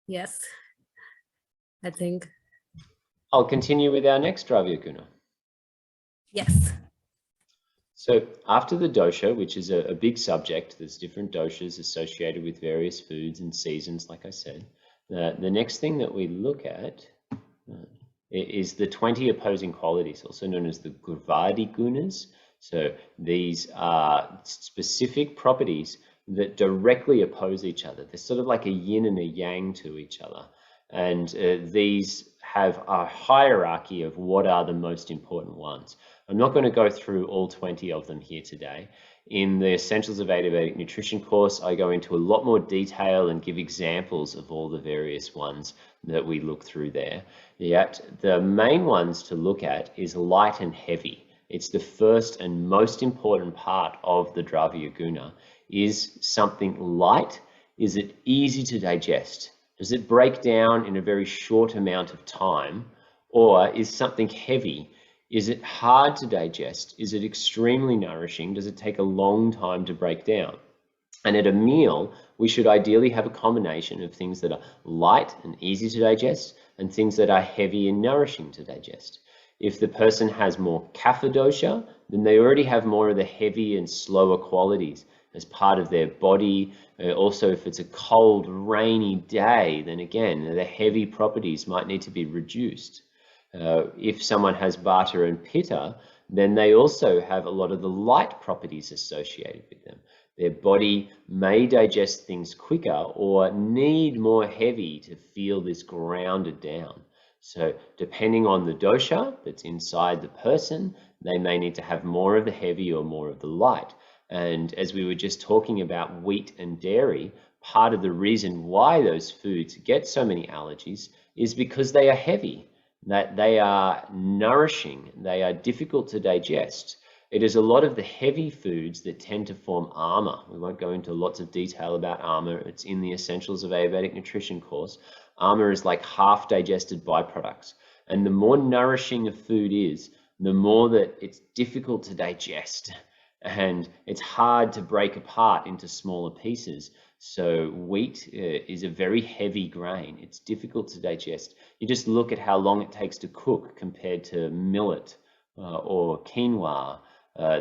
Yes, I think. I'll continue with our next Dravya Guna. Yes. So after the dosha, which is a big subject, there's different doshas associated with various foods and seasons, like I said. The next thing that we look at is the 20 opposing qualities, also known as the Gurvadi Gunas. So these are specific properties that directly oppose each other. They're sort of like a yin and a yang to each other. And these have a hierarchy of what are the most important ones. I'm not going to go through all 20 of them here today. In the Essentials of Ayurvedic Nutrition course, I go into a lot more detail and give examples of all the various ones that we look through there. Yet the main ones to look at is light and heavy. It's the first and most important part of the Dravya Guna. Is something light? Is it easy to digest? Does it break down in a very short amount of time? Or is something heavy? Is it hard to digest? Is it extremely nourishing? Does it take a long time to break down? And at a meal, we should ideally have a combination of things that are light and easy to digest and things that are heavy and nourishing to digest. If the person has more kapha dosha, then they already have more of the heavy and slower qualities as part of their body. Also, if it's a cold, rainy day, then again, the heavy properties might need to be reduced. If someone has vata and pitta, then they also have a lot of the light properties associated with them. Their body may digest things quicker or need more heavy to feel this grounded down. So depending on the dosha that's inside the person, they may need to have more of the heavy or more of the light. And as we were just talking about wheat and dairy, part of the reason why those foods get so many allergies is because they are heavy, that they are nourishing, they are difficult to digest. It is a lot of the heavy foods that tend to form armor. We won't go into lots of detail about armor. It's in the Essentials of Ayurvedic Nutrition course. Armor is like half digested byproducts. And the more nourishing a food is, the more that it's difficult to digest. And it's hard to break apart into smaller pieces. So wheat is a very heavy grain. It's difficult to digest. You just look at how long it takes to cook compared to millet or quinoa.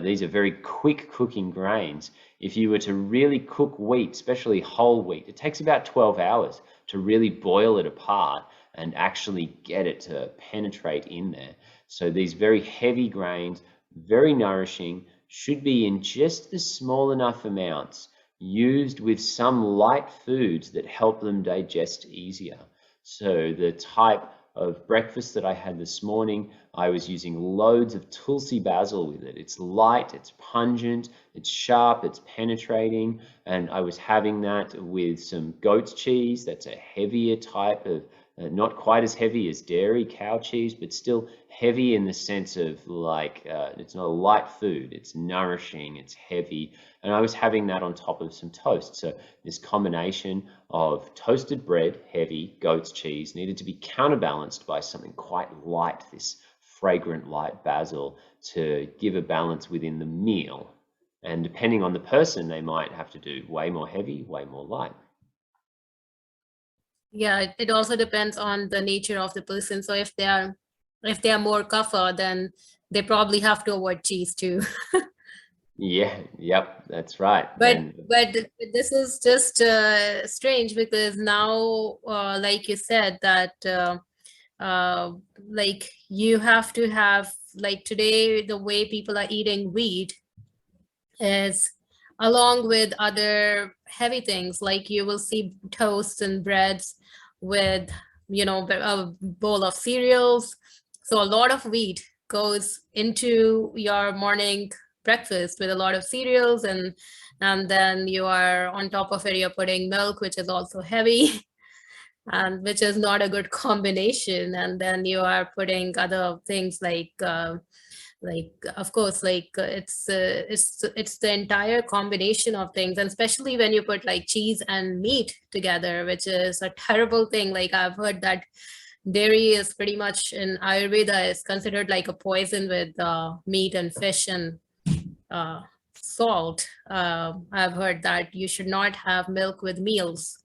These are very quick cooking grains. If you were to really cook wheat, especially whole wheat, it takes about 12 hours to really boil it apart and actually get it to penetrate in there. So these very heavy grains, very nourishing, should be in just the small enough amounts, used with some light foods that help them digest easier. So the type of breakfast that I had this morning, I was using loads of tulsi basil with it. It's light, it's pungent, it's sharp, it's penetrating, and I was having that with some goat's cheese. That's a heavier type of, not quite as heavy as dairy, cow cheese, but still heavy in the sense of like, it's not a light food, it's nourishing, it's heavy. And I was having that on top of some toast. So this combination of toasted bread, heavy, goat's cheese, needed to be counterbalanced by something quite light, this fragrant light basil, to give a balance within the meal. And depending on the person, they might have to do way more heavy, way more light. Yeah, it also depends on the nature of the person. So if they are more kapha, then they probably have to avoid cheese too. Yeah, yep, that's right. But this is just strange because now, like you said, that like you have to have, like today, the way people are eating wheat is along with other heavy things, like you will see toasts and breads with, you know, a bowl of cereals. So a lot of wheat goes into your morning breakfast with a lot of cereals, and then you are on top of it, you're putting milk, which is also heavy and which is not a good combination. And then you are putting other things like of course, like it's the entire combination of things, and especially when you put like cheese and meat together, which is a terrible thing. Like I've heard that dairy is pretty much in Ayurveda is considered like a poison with meat and fish and salt. I've heard that you should not have milk with meals.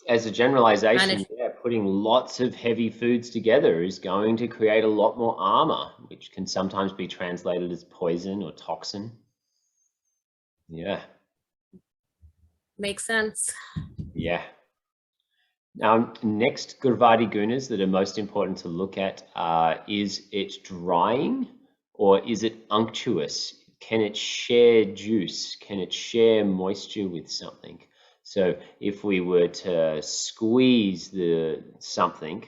as a And generalization, yeah, putting lots of heavy foods together is going to create a lot more armor, which can sometimes be translated as poison or toxin. Yeah. makes sense. Yeah. Now, next Gurvadi Gunas that are most important to look at is it drying or is it unctuous? Can it share juice? Can it share moisture with something? So if we were to squeeze something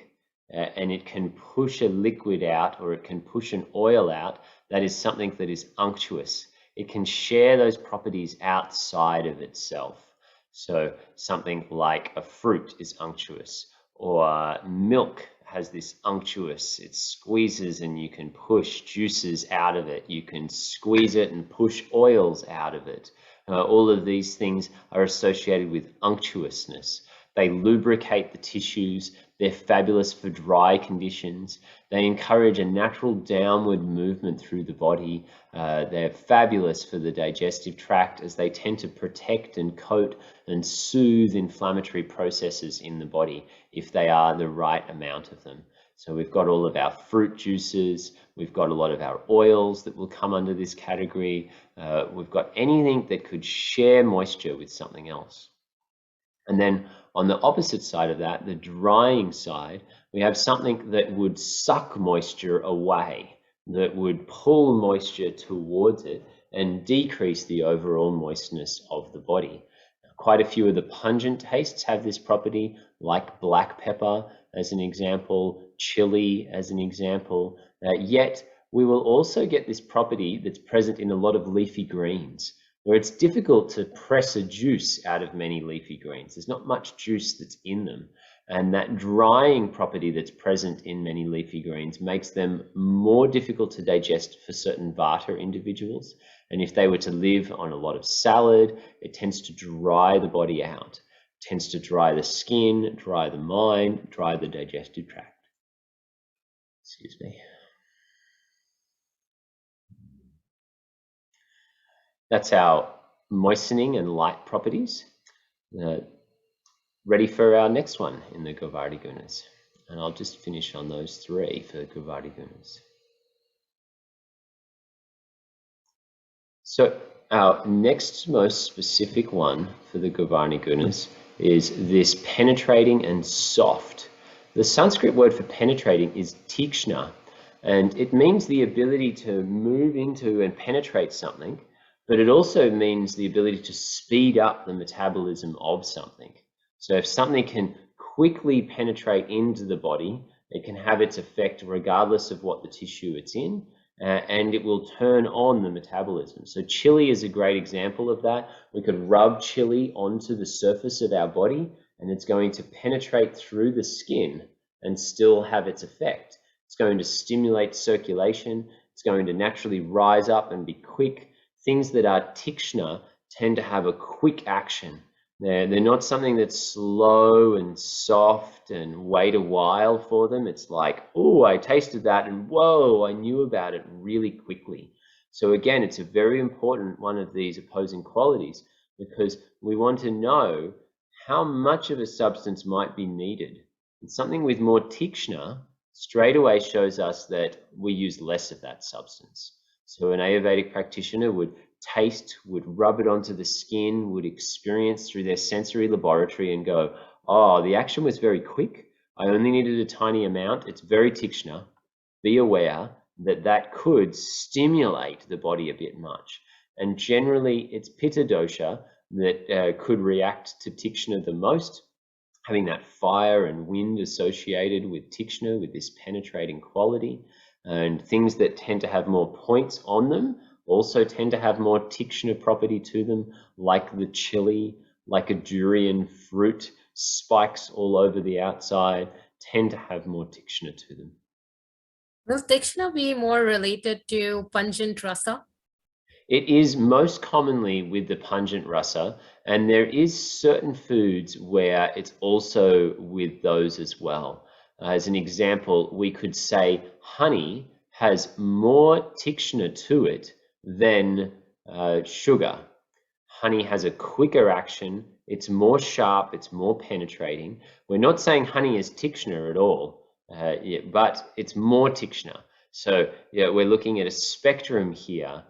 and it can push a liquid out or it can push an oil out, that is something that is unctuous. It can share those properties outside of itself. So something like a fruit is unctuous, or milk has this unctuous, it squeezes and you can push juices out of it. You can squeeze it and push oils out of it. All of these things are associated with unctuousness. They lubricate the tissues. They're fabulous for dry conditions. They encourage a natural downward movement through the body. They're fabulous for the digestive tract as they tend to protect and coat and soothe inflammatory processes in the body if they are the right amount of them. So we've got all of our fruit juices, we've got a lot of our oils that will come under this category, we've got anything that could share moisture with something else. And then on the opposite side of that, the drying side, we have something that would suck moisture away, that would pull moisture towards it and decrease the overall moistness of the body. Quite a few of the pungent tastes have this property, like black pepper as an example, chili as an example, yet we will also get this property that's present in a lot of leafy greens, where it's difficult to press a juice out of many leafy greens. There's not much juice that's in them. And that drying property that's present in many leafy greens makes them more difficult to digest for certain Vata individuals. And if they were to live on a lot of salad, it tends to dry the body out. It tends to dry the skin, dry the mind, dry the digestive tract. Excuse me. That's our moistening and light properties. Ready for our next one in the Gurvadi Gunas. And I'll just finish on those three for the Gurvadi Gunas. So our next most specific one for the Gurvadi Gunas is this penetrating and soft. The Sanskrit word for penetrating is tikshna, and it means the ability to move into and penetrate something, but it also means the ability to speed up the metabolism of something. So if something can quickly penetrate into the body, it can have its effect regardless of what the tissue it's in, and it will turn on the metabolism. So chili is a great example of that. We could rub chili onto the surface of our body, and it's going to penetrate through the skin and still have its effect. It's going to stimulate circulation. It's going to naturally rise up and be quick. Things that are tikshna tend to have a quick action. They're not something that's slow and soft and wait a while for them. It's like, oh, I tasted that and whoa, I knew about it really quickly. So again, it's a very important one of these opposing qualities because we want to know how much of a substance might be needed. And something with more tikshna straight away shows us that we use less of that substance. So an Ayurvedic practitioner would taste, would rub it onto the skin, would experience through their sensory laboratory and go, oh, the action was very quick. I only needed a tiny amount. It's very tikshna. Be aware that that could stimulate the body a bit much. And generally, it's pitta dosha that could react to tikshna the most, having that fire and wind associated with tikshna, with this penetrating quality. And things that tend to have more points on them also tend to have more tikshna property to them, like the chili, like a durian fruit, spikes all over the outside, tend to have more tikshna to them. Will tikshna be more related to pungent rasa? It is most commonly with the pungent rasa, and there is certain foods where it's also with those as well. As an example, we could say honey has more tikshna to it than sugar. Honey has a quicker action, It's more sharp, it's more penetrating. We're not saying honey is Tichenor at all, but it's more Tichenor. So yeah, we're looking at a spectrum here,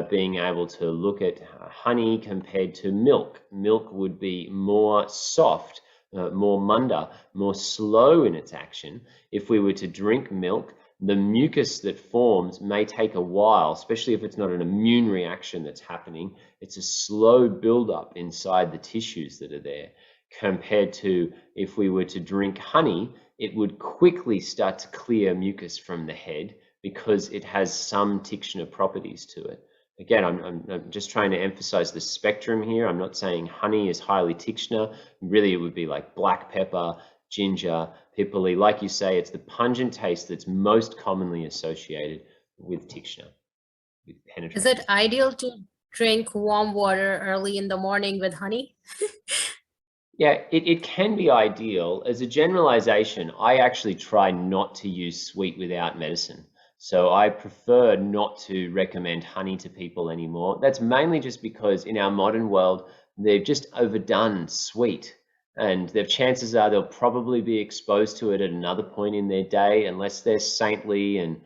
being able to look at honey compared to milk. Milk would be more soft, more munda, more slow in its action. If we were to drink milk, the mucus that forms may take a while, especially if it's not an immune reaction that's happening. It's a slow buildup inside the tissues that are there, compared to if we were to drink honey, it would quickly start to clear mucus from the head because it has some Tichenor properties to it. Again, I'm just trying to emphasize the spectrum here. I'm not saying honey is highly Tichenor. Really, it would be like black pepper, ginger, pipali. Like you say, it's the pungent taste that's most commonly associated with Tichenor, with penetration. Is it ideal to drink warm water early in the morning with honey? Yeah, it can be ideal. As a generalization, I actually try not to use sweet without medicine. So I prefer not to recommend honey to people anymore. That's mainly just because in our modern world, they've just overdone sweet. And the chances are they'll probably be exposed to it at another point in their day, unless they're saintly and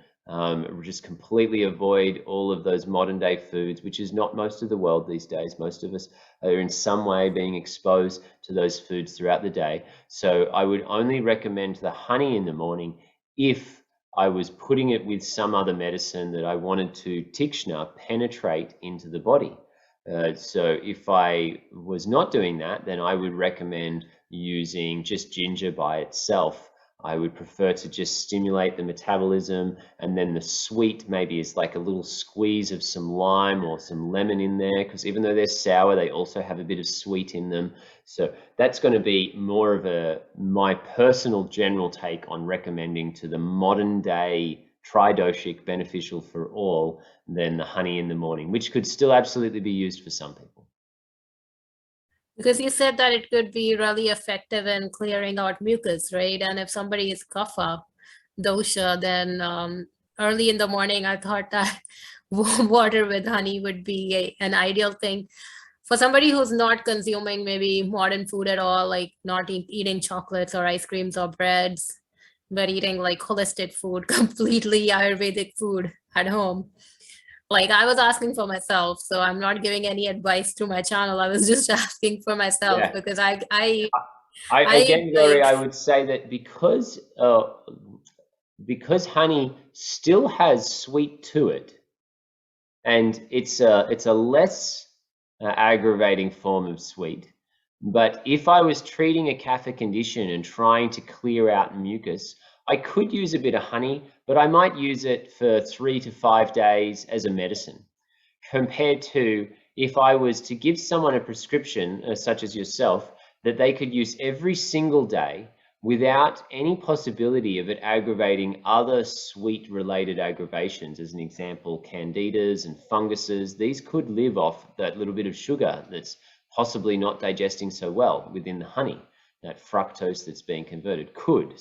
just completely avoid all of those modern day foods, which is not most of the world these days. Most of us are in some way being exposed to those foods throughout the day. So I would only recommend the honey in the morning if I was putting it with some other medicine that I wanted to Tichenor penetrate into the body. So if I was not doing that, then I would recommend using just ginger by itself. I would prefer to just stimulate the metabolism, and then the sweet maybe is like a little squeeze of some lime or some lemon in there, because even though they're sour, they also have a bit of sweet in them. So that's going to be more of my personal general take on recommending to the modern day tridoshic beneficial for all than the honey in the morning, which could still absolutely be used for some people. Because you said that it could be really effective in clearing out mucus, right? And if somebody is kapha dosha, then early in the morning, I thought that warm water with honey would be an ideal thing for somebody who's not consuming maybe modern food at all, like not eating chocolates or ice creams or breads, but eating like holistic food, completely Ayurvedic food at home. Like I was asking for myself, so I'm not giving any advice to my channel. I was just asking for myself Yeah. because Again, Gauri, like, I would say that because honey still has sweet to it, and it's a less aggravating form of sweet. But if I was treating a kapha condition and trying to clear out mucus, I could use a bit of honey, but I might use it for 3 to 5 days as a medicine, compared to if I was to give someone a prescription, such as yourself, that they could use every single day without any possibility of it aggravating other sweet related aggravations. As an example, candidas and funguses, these could live off that little bit of sugar that's possibly not digesting so well within the honey. That fructose that's being converted could.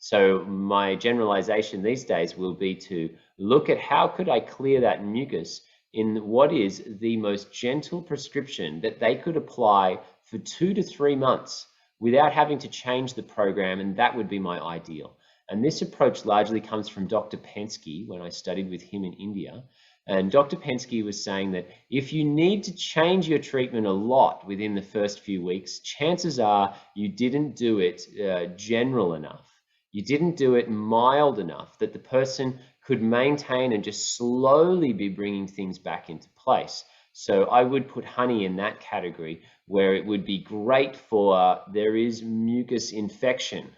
So my generalization these days will be to look at how could I clear that mucus in what is the most gentle prescription that they could apply for 2 to 3 months without having to change the program, and that would be my ideal. And this approach largely comes from Dr. Pensky when I studied with him in India. And Dr. Pensky was saying that if you need to change your treatment a lot within the first few weeks, chances are you didn't do it general enough. You didn't do it mild enough that the person could maintain and just slowly be bringing things back into place. So I would put honey in that category, where it would be great for there is mucus infection.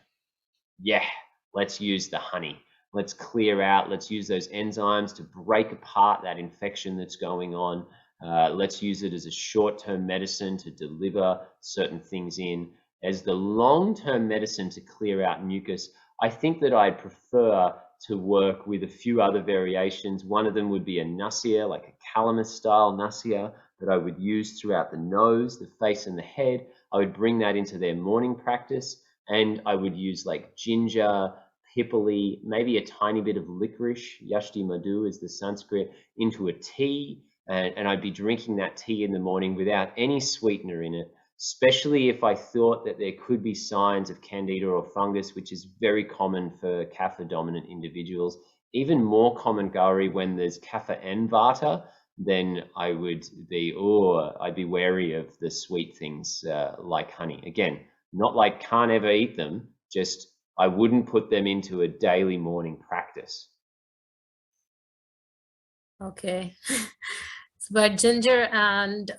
Yeah, let's use the honey. Let's clear out, let's use those enzymes to break apart that infection that's going on. Let's use it as a short-term medicine to deliver certain things in. As the long-term medicine to clear out mucus, I think that I'd prefer to work with a few other variations. One of them would be a nasya, like a calamus style nasya that I would use throughout the nose, the face and the head. I would bring that into their morning practice, and I would use like ginger, pipali, maybe a tiny bit of licorice, yashti madhu is the Sanskrit, into a tea, and I'd be drinking that tea in the morning without any sweetener in it. especially if I thought that there could be signs of candida or fungus, which is very common for kapha dominant individuals. Even more common, Gauri, when there's kapha and vata, then I would be, I'd be wary of the sweet things like honey. Again, not like can't ever eat them, just I wouldn't put them into a daily morning practice. Okay. But ginger and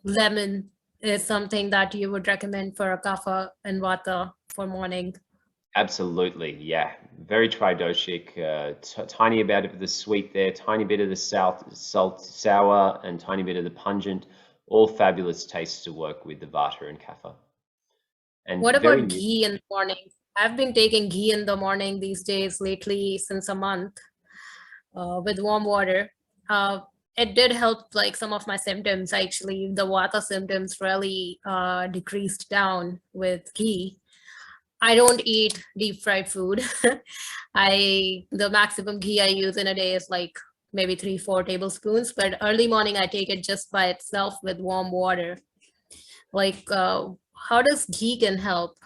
lemon is something that you would recommend for a kapha and vata for morning. Absolutely, yeah. Very tridoshic, tiny amount of the sweet there, tiny bit of the salt, sour, and tiny bit of the pungent. All fabulous tastes to work with the vata and kapha. And What very about ghee in the morning? I've been taking ghee in the morning these days lately since a month with warm water. It did help like some of my symptoms actually. The vata symptoms really decreased down with ghee. I don't eat deep fried food. The maximum ghee I use in a day is like maybe 3-4 tablespoons, but early morning I take it just by itself with warm water. Like how does ghee can help?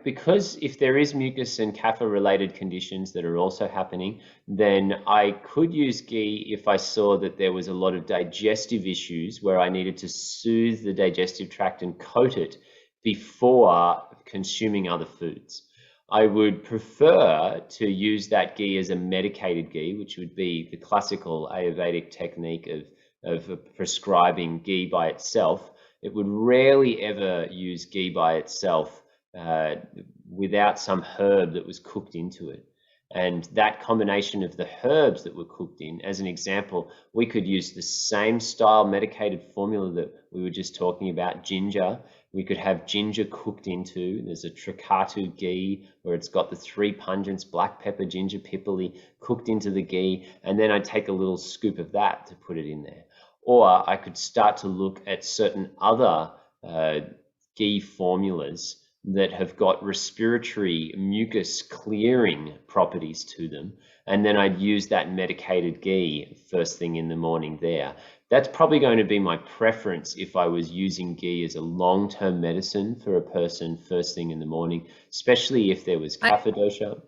because if there is mucus and kapha related conditions that are also happening, then I could use ghee if I saw that there was a lot of digestive issues where I needed to soothe the digestive tract and coat it before consuming other foods. I would prefer to use that ghee as a medicated ghee, which would be the classical Ayurvedic technique of prescribing ghee by itself. It would rarely ever use ghee by itself without some herb that was cooked into it. And that combination of the herbs that were cooked in, as an example, we could use the same style medicated formula that we were just talking about, ginger. We could have ginger cooked into, there's a Trikatu ghee where it's got the 3 pungents, black pepper, ginger, pipali, cooked into the ghee, and then I'd take a little scoop of that to put it in there. Or I could start to look at certain other ghee formulas that have got respiratory mucus clearing properties to them. And then I'd use that medicated ghee first thing in the morning there. That's probably going to be my preference if I was using ghee as a long-term medicine for a person first thing in the morning, especially if there was kapha dosha.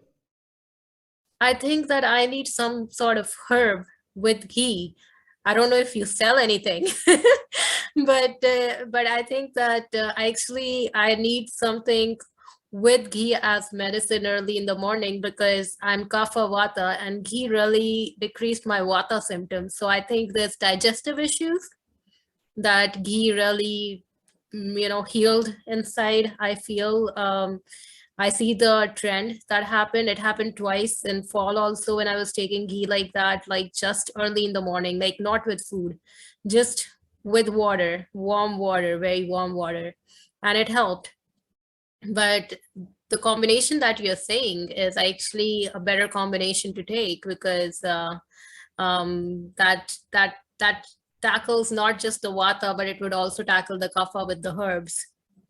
I think that I need some sort of herb with ghee. I don't know if you sell anything, but I think that I need something with ghee as medicine early in the morning because I'm kapha vata and ghee really decreased my vata symptoms. So I think there's digestive issues that ghee really healed inside. I feel I see the trend that happened. It happened twice in fall also when I was taking ghee like that, like just early in the morning, like not with food, just with water, warm water, very warm water, and it helped. But the combination that you're saying is actually a better combination to take because that tackles not just the vata, but it would also tackle the kapha with the herbs.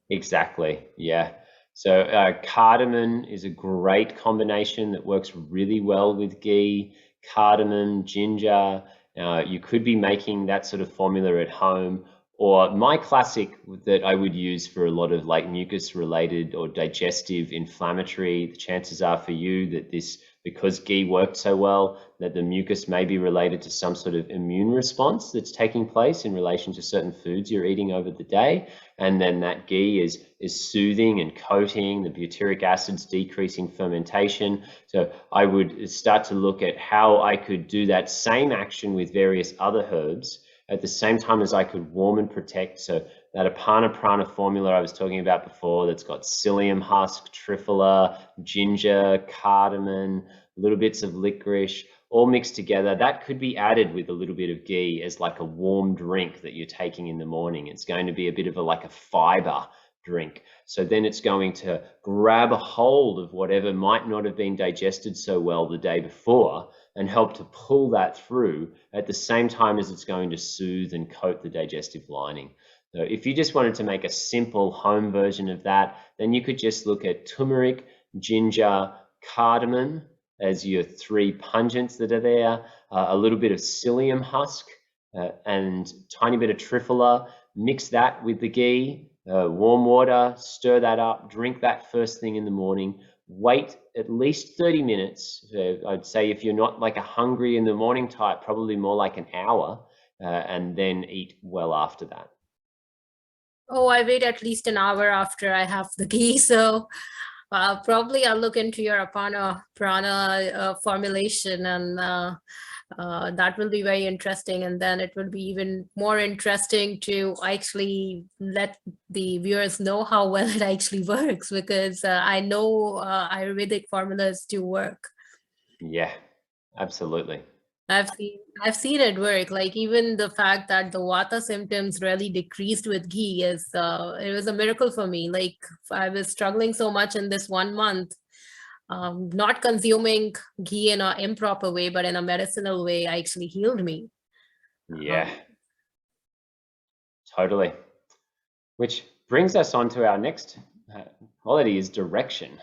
Exactly, yeah. So cardamom is a great combination that works really well with ghee. Cardamom, ginger. You could be making that sort of formula at home. Or my classic that I would use for a lot of like mucus related or digestive inflammatory, the chances are for you that this, because ghee worked so well, that the mucus may be related to some sort of immune response that's taking place in relation to certain foods you're eating over the day. And then that ghee is soothing and coating, the butyric acids decreasing fermentation. So I would start to look at how I could do that same action with various other herbs at the same time as I could warm and protect. So that Apana Prana formula I was talking about before, that's got psyllium husk, triphala, ginger, cardamom, little bits of licorice, all mixed together. That could be added with a little bit of ghee as like a warm drink that you're taking in the morning. It's going to be a bit of like a fiber drink. So then it's going to grab a hold of whatever might not have been digested so well the day before and help to pull that through at the same time as it's going to soothe and coat the digestive lining. So if you just wanted to make a simple home version of that, then you could just look at turmeric, ginger, cardamom as your 3 pungents that are there, a little bit of psyllium husk, and tiny bit of triphala, mix that with the ghee, warm water, stir that up, drink that first thing in the morning, wait at least 30 minutes. I'd say if you're not like a hungry in the morning type, probably more like an hour, and then eat well after that. Oh, I wait at least an hour after I have the ghee. So probably I'll look into your Apana Prana formulation, and that will be very interesting. And then it will be even more interesting to actually let the viewers know how well it actually works, because I know Ayurvedic formulas do work. Yeah, absolutely. I've seen it work. Like even the fact that the Vata symptoms really decreased with ghee is it was a miracle for me. Like I was struggling so much in this 1 month, not consuming ghee in an improper way, but in a medicinal way, actually healed me. Yeah, totally. Which brings us on to our next quality, is direction.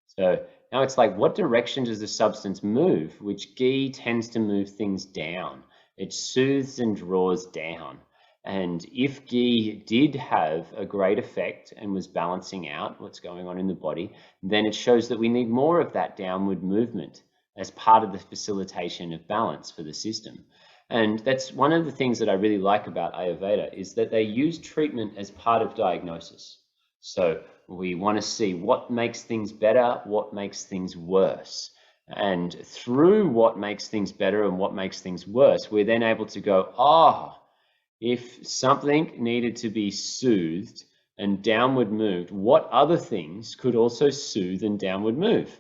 So now it's like, what direction does the substance move? Which ghee tends to move things down. It soothes and draws down. And if ghee did have a great effect and was balancing out what's going on in the body, then it shows that we need more of that downward movement as part of the facilitation of balance for the system. And that's one of the things that I really like about Ayurveda, is that they use treatment as part of diagnosis. So we want to see what makes things better, what makes things worse. And through what makes things better and what makes things worse, we're then able to go, if something needed to be soothed and downward moved, what other things could also soothe and downward move?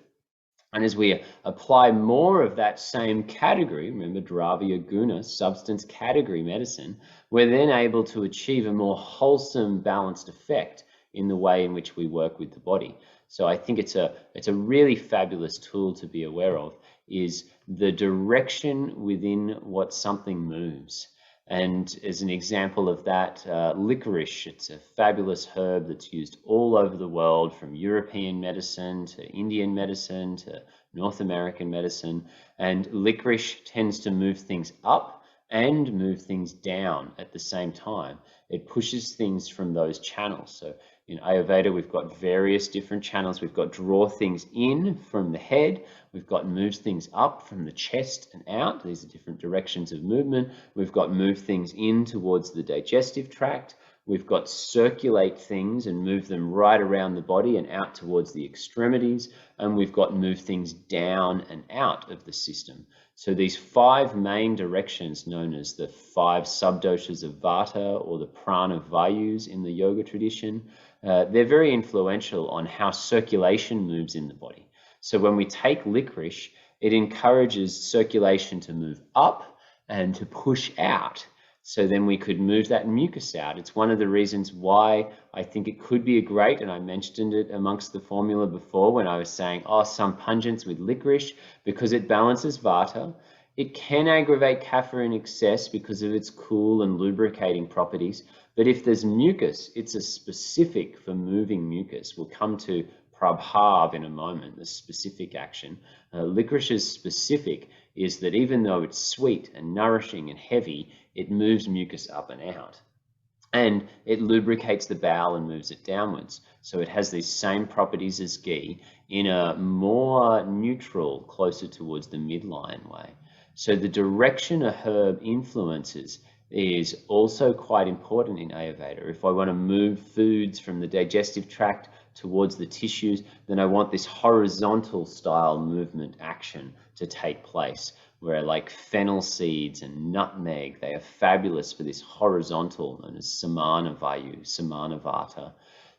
And as we apply more of that same category, remember Gurvadi Guna, substance category medicine, we're then able to achieve a more wholesome, balanced effect in the way in which we work with the body. So I think it's a really fabulous tool to be aware of, is the direction within what something moves. And as an example of that, licorice, it's a fabulous herb that's used all over the world, from European medicine to Indian medicine to North American medicine. And licorice tends to move things up and move things down at the same time. It pushes things from those channels. So in Ayurveda, we've got various different channels. We've got draw things in from the head. We've got move things up from the chest and out. These are different directions of movement. We've got move things in towards the digestive tract. We've got circulate things and move them right around the body and out towards the extremities. And we've got move things down and out of the system. So these 5 main directions, known as the 5 subdoshas of Vata or the prana vayus in the yoga tradition, they're very influential on how circulation moves in the body. So when we take licorice, it encourages circulation to move up and to push out. So then we could move that mucus out. It's one of the reasons why I think it could be a great, and I mentioned it amongst the formula before when I was saying, some pungents with licorice, because it balances Vata. It can aggravate kapha in excess because of its cool and lubricating properties. But if there's mucus, it's a specific for moving mucus. We'll come to prabhava in a moment, the specific action. Licorice's specific is that even though it's sweet and nourishing and heavy, it moves mucus up and out. And it lubricates the bowel and moves it downwards. So it has these same properties as ghee in a more neutral, closer towards the midline way. So the direction a herb influences is also quite important in Ayurveda. If I want to move foods from the digestive tract towards the tissues, then I want this horizontal style movement action to take place, where like fennel seeds and nutmeg, they are fabulous for this horizontal, known as samana vayu, samana vata.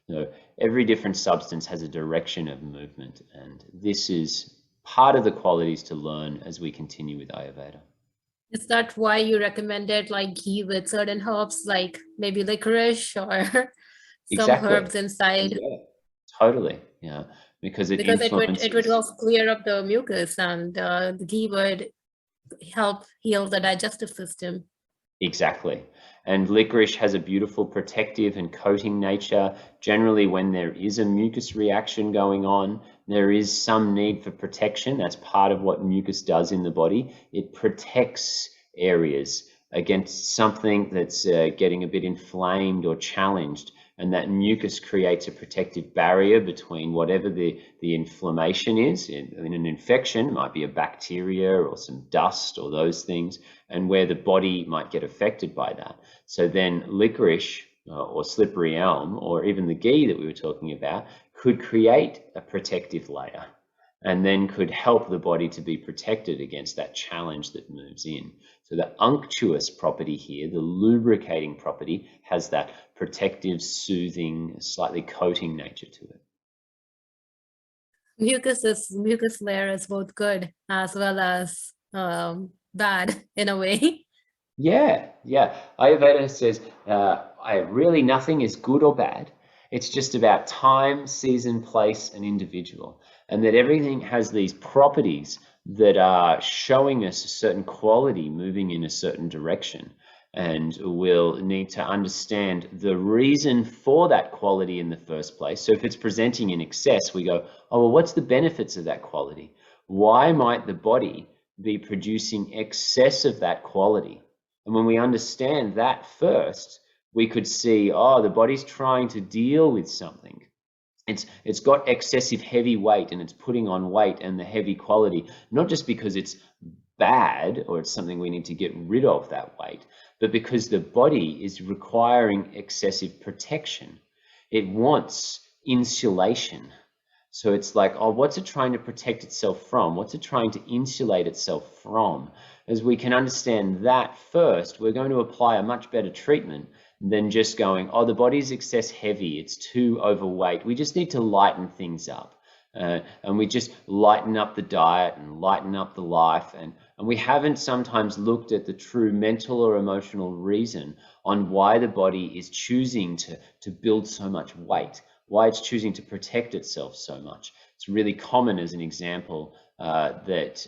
So every different substance has a direction of movement, and this is part of the qualities to learn as we continue with Ayurveda. Is that why you recommended like ghee with certain herbs, like maybe licorice or some Exactly. herbs inside? Yeah, totally. Yeah, because it Because it would influences. help clear up the mucus, and the ghee would help heal the digestive system. Exactly. And licorice has a beautiful protective and coating nature. Generally, when there is a mucus reaction going on, there is some need for protection. That's part of what mucus does in the body. It protects areas against something that's getting a bit inflamed or challenged. And that mucus creates a protective barrier between whatever the inflammation is. In an infection, it might be a bacteria or some dust or those things, and where the body might get affected by that. So then licorice or slippery elm, or even the ghee that we were talking about, could create a protective layer and then could help the body to be protected against that challenge that moves in. So the unctuous property here, the lubricating property, has that protective, soothing, slightly coating nature to it. Mucus layer is both good as well as bad in a way. Yeah. Ayurveda says really nothing is good or bad. It's just about time, season, place, and individual. And that everything has these properties that are showing us a certain quality moving in a certain direction. And we'll need to understand the reason for that quality in the first place. So if it's presenting in excess, we go, oh, well, what's the benefits of that quality? Why might the body be producing excess of that quality? And when we understand that first, we could see, oh, the body's trying to deal with something. It's got excessive heavy weight and it's putting on weight and the heavy quality, not just because it's bad or it's something we need to get rid of that weight, but because the body is requiring excessive protection. It wants insulation. So it's like, oh, what's it trying to protect itself from? What's it trying to insulate itself from? As we can understand that first, we're going to apply a much better treatment than just going, oh, the body's excess heavy, it's too overweight. We just need to lighten things up. And we just lighten up the diet and lighten up the life. And we haven't sometimes looked at the true mental or emotional reason on why the body is choosing to build so much weight, why it's choosing to protect itself so much. It's really common as an example that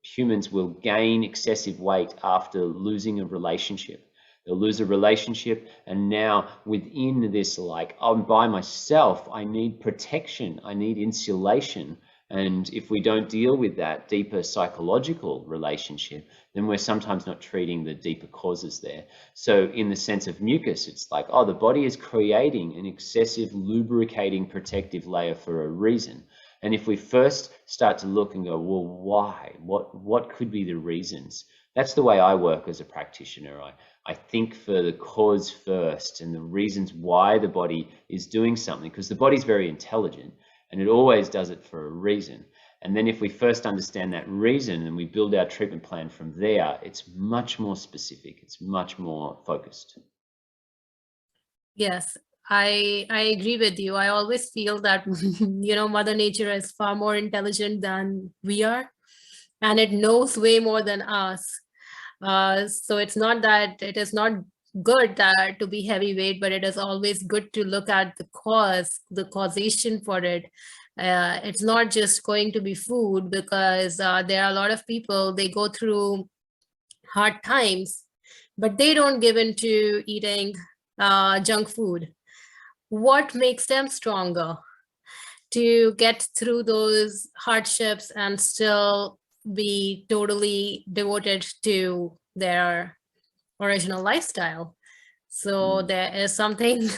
humans will gain excessive weight after losing a relationship. They'll lose a relationship, and now within this, like, I'm by myself, I need protection, I need insulation. And if we don't deal with that deeper psychological relationship, then we're sometimes not treating the deeper causes there. So in the sense of mucus, it's like, oh, the body is creating an excessive lubricating protective layer for a reason. And if we first start to look and go, well, why? What could be the reasons? That's the way I work as a practitioner. I think for the cause first and the reasons why the body is doing something, because the body's very intelligent and it always does it for a reason. And then if we first understand that reason and we build our treatment plan from there, it's much more specific, it's much more focused. Yes, I agree with you. I always feel that Mother Nature is far more intelligent than we are, and it knows way more than us. So it's not that it is not good that to be heavyweight, but it is always good to look at the cause, the causation for it. It's not just going to be food, because there are a lot of people, they go through hard times, but they don't give in to eating junk food. What makes them stronger to get through those hardships and still be totally devoted to their original lifestyle? So there is something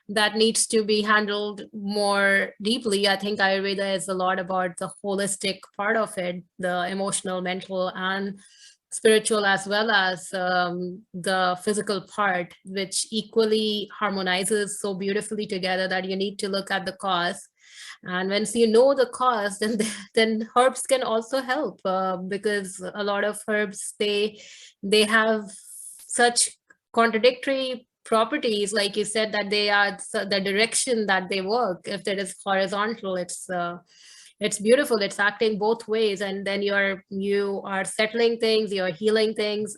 that needs to be handled more deeply. I think Ayurveda is a lot about the holistic part of it, the emotional, mental, and spiritual, as well as the physical part, which equally harmonizes so beautifully together that you need to look at the cause. And once you know the cause, then herbs can also help, because a lot of herbs, they have such contradictory properties. Like you said, that they are the direction that they work. If it is horizontal, it's beautiful, it's acting both ways, and then you are settling things, you're healing things,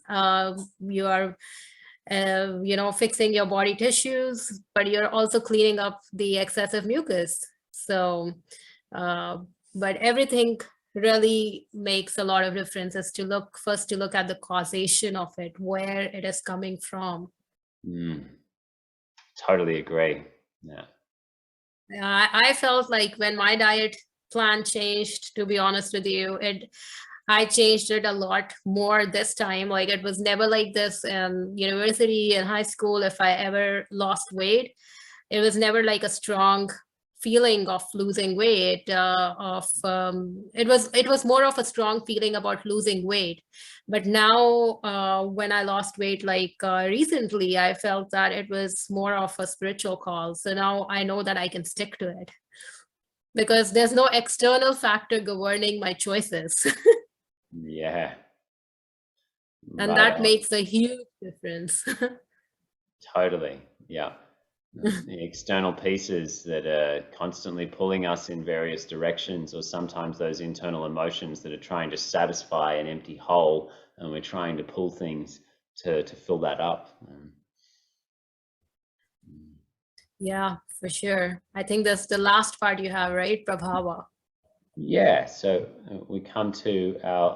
you are fixing your body tissues, but you're also cleaning up the excessive mucus. So but everything really makes a lot of differences to look at the causation of it, where it is coming from. Totally agree. Yeah. I felt like when my diet plan changed, to be honest with you, I changed it a lot more this time. Like it was never like this in university and high school. If I ever lost weight, it was never like a strong feeling of losing weight. It was more of a strong feeling about losing weight. But now, when I lost weight, like recently, I felt that it was more of a spiritual call. So now I know that I can stick to it because there's no external factor governing my choices. Yeah, And right that on. makes a huge difference. Totally. Yeah. The external pieces that are constantly pulling us in various directions, or sometimes those internal emotions that are trying to satisfy an empty hole, and we're trying to pull things to fill that up. Yeah, for sure. I think that's the last part you have, right? Prabhava. Yeah, so we come to our